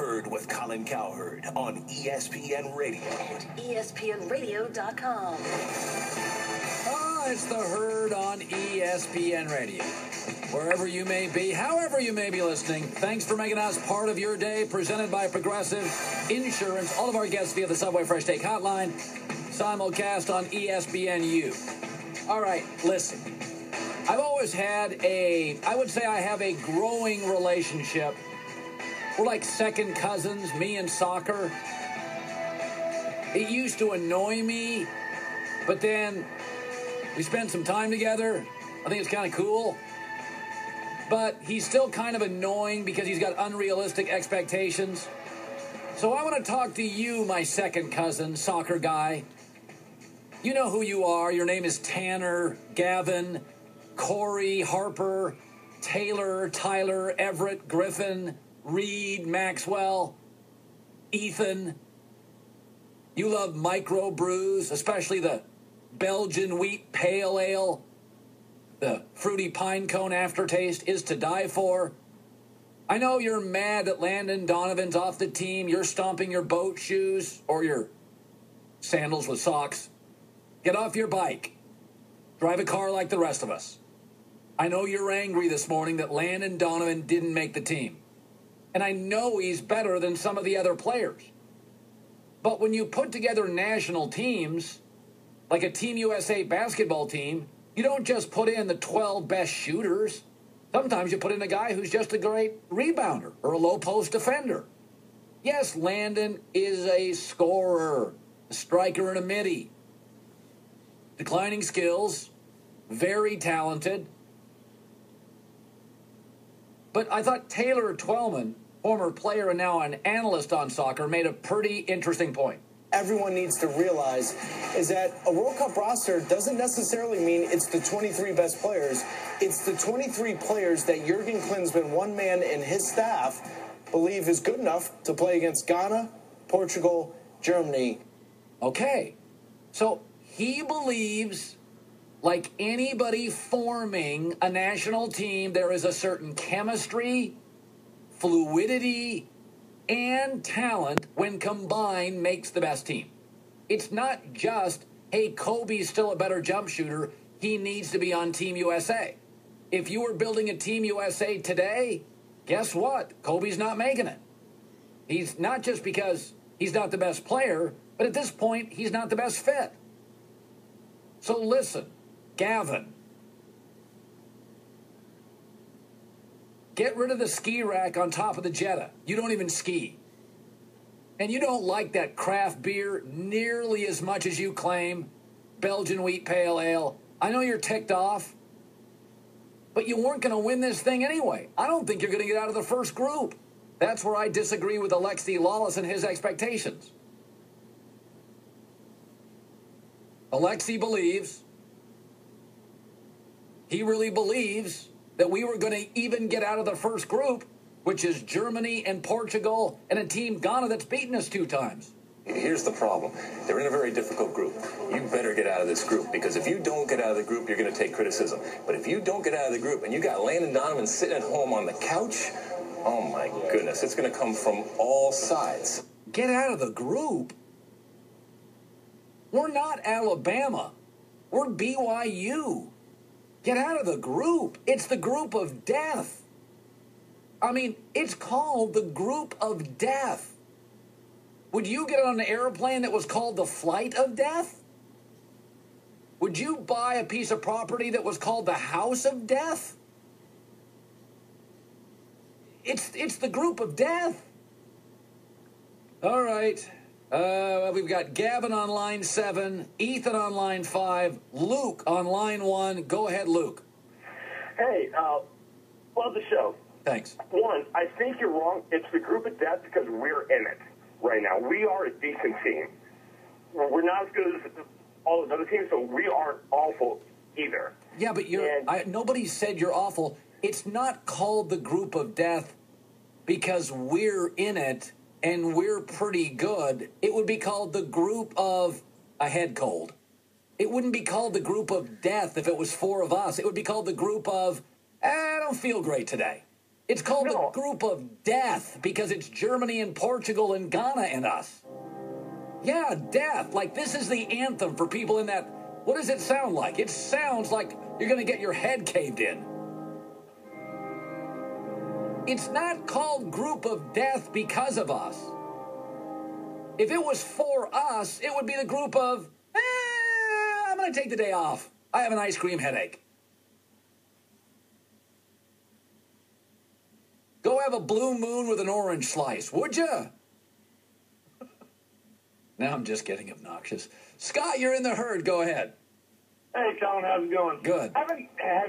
Herd with Colin Cowherd on ESPN Radio. ESPNradio.com. It's the Herd on ESPN Radio. Wherever you may be, however you may be listening, thanks for making us part of your day. Presented by Progressive Insurance. All of our guests via the Subway Fresh Take Hotline. Simulcast on ESPNU. All right, listen. I've always had I would say I have a growing relationship. We're like second cousins, me and soccer. It used to annoy me, but then we spent some time together. I think it's kind of cool. But he's still kind of annoying because he's got unrealistic expectations. So I want to talk to you, my second cousin, soccer guy. You know who you are. Your name is Tanner, Gavin, Corey, Harper, Taylor, Tyler, Everett, Griffin, Reed, Maxwell, Ethan. You love micro brews, especially the Belgian wheat pale ale. The fruity pine cone aftertaste is to die for. I know you're mad that Landon Donovan's off the team. You're stomping your boat shoes or your sandals with socks. Get off your bike. Drive a car like the rest of us. I know you're angry this morning that Landon Donovan didn't make the team. And I know he's better than some of the other players. But when you put together national teams, like a Team USA basketball team, you don't just put in the 12 best shooters. Sometimes you put in a guy who's just a great rebounder or a low-post defender. Yes, Landon is a scorer, a striker and a midi. Declining skills, very talented. But I thought Taylor Twellman, former player and now an analyst on soccer, made a pretty interesting point. Everyone needs to realize is that a World Cup roster doesn't necessarily mean it's the 23 best players. It's the 23 players that Jurgen Klinsmann, one man and his staff, believe is good enough to play against Ghana, Portugal, Germany. Okay, so he believes, like anybody forming a national team, there is a certain chemistry, fluidity, and talent when combined makes the best team. It's not just, hey, Kobe's still a better jump shooter. He needs to be on Team USA. If you were building a Team USA today, guess what? Kobe's not making it. He's not just because he's not the best player, but at this point, he's not the best fit. So listen, Gavin, get rid of the ski rack on top of the Jetta. You don't even ski. And you don't like that craft beer nearly as much as you claim. Belgian wheat pale ale. I know you're ticked off, but you weren't going to win this thing anyway. I don't think you're going to get out of the first group. That's where I disagree with Alexi Lawless and his expectations. Alexi believes, he really believes that we were going to even get out of the first group, which is Germany and Portugal and a team Ghana that's beaten us 2 times. Here's the problem. They're in a very difficult group. You better get out of this group, because if you don't get out of the group, you're going to take criticism. But if you don't get out of the group and you got Landon Donovan sitting at home on the couch, oh my goodness, it's going to come from all sides. Get out of the group? We're not Alabama. We're BYU. Get out of the group. It's the group of death. I mean, it's called the group of death. Would you get on an airplane that was called the flight of death? Would you buy a piece of property that was called the house of death? It's the group of death. All right. We've got Gavin on line 7, Ethan on line 5, Luke on line 1. Go ahead, Luke. Hey, love the show. Thanks. One, I think you're wrong. It's the group of death because we're in it right now. We are a decent team. We're not as good as all those other teams, so we aren't awful either. Yeah, but nobody said you're awful. It's not called the group of death because we're in it and we're pretty good. It would be called the group of a head cold. It wouldn't be called the group of death if it was 4 of us. It would be called the group of, I don't feel great today. It's called the group of death because it's Germany and Portugal and Ghana and us. Yeah, death. Like, this is the anthem for people in that. What does it sound like? It sounds like you're going to get your head caved in. It's not called group of death because of us. If it was for us, it would be the group of, I'm going to take the day off. I have an ice cream headache. Go have a blue moon with an orange slice, would you? Now I'm just getting obnoxious. Scott, you're in the herd. Go ahead. Hey, Colin, how's it going? Good. Have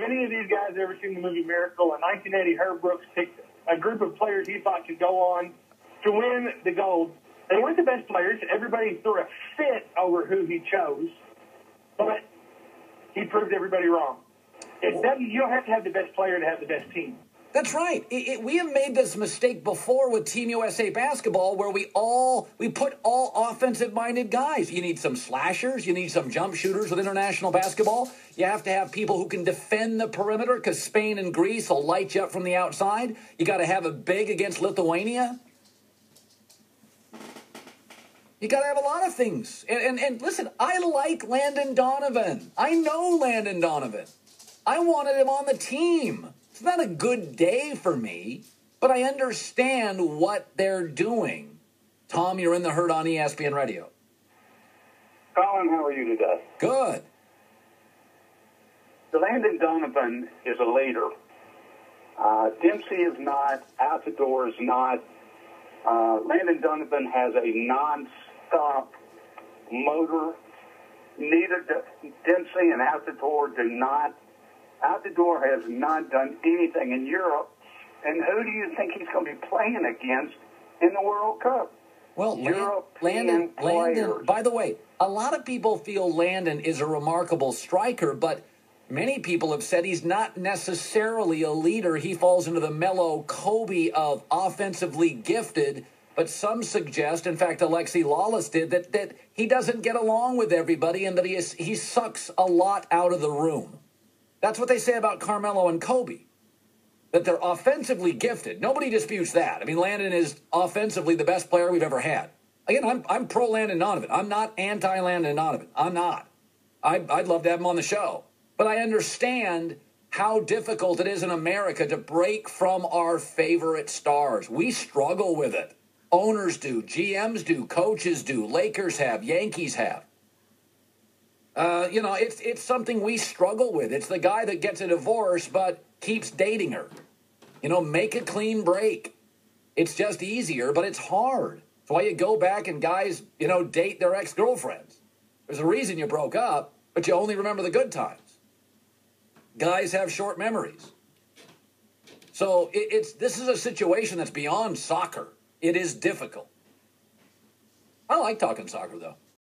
any of these guys ever seen the movie Miracle? In 1980, Herb Brooks picked a group of players he thought could go on to win the gold. They weren't the best players. Everybody threw a fit over who he chose, but he proved everybody wrong. You don't have to have the best player to have the best team. That's right. We have made this mistake before with Team USA basketball where we put all offensive-minded guys. You need some slashers. You need some jump shooters with international basketball. You have to have people who can defend the perimeter because Spain and Greece will light you up from the outside. You got to have a big against Lithuania. You got to have a lot of things. And listen, I like Landon Donovan. I know Landon Donovan. I wanted him on the team. It's not a good day for me, but I understand what they're doing. Tom, you're in the herd on ESPN Radio. Colin, how are you today? Good. Landon Donovan is a leader. Dempsey is not. Out the door is not. Landon Donovan has a non-stop motor. Neither Dempsey and Out the Door do not. Out the Door has not done anything in Europe. And who do you think he's going to be playing against in the World Cup? Well, Landon, by the way, a lot of people feel Landon is a remarkable striker, but many people have said he's not necessarily a leader. He falls into the mellow Kobe of offensively gifted, but some suggest, in fact, Alexi Lawless did, that he doesn't get along with everybody and that he sucks a lot out of the room. That's what they say about Carmelo and Kobe, that they're offensively gifted. Nobody disputes that. I mean, Landon is offensively the best player we've ever had. Again, I'm pro Landon Donovan. I'm not anti-Landon Donovan. I'm not. I'd love to have him on the show. But I understand how difficult it is in America to break from our favorite stars. We struggle with it. Owners do, GMs do, coaches do, Lakers have, Yankees have. It's something we struggle with. It's the guy that gets a divorce but keeps dating her. Make a clean break. It's just easier, but it's hard. That's why you go back and guys, date their ex-girlfriends. There's a reason you broke up, but you only remember the good times. Guys have short memories. So this is a situation that's beyond soccer. It is difficult. I like talking soccer, though.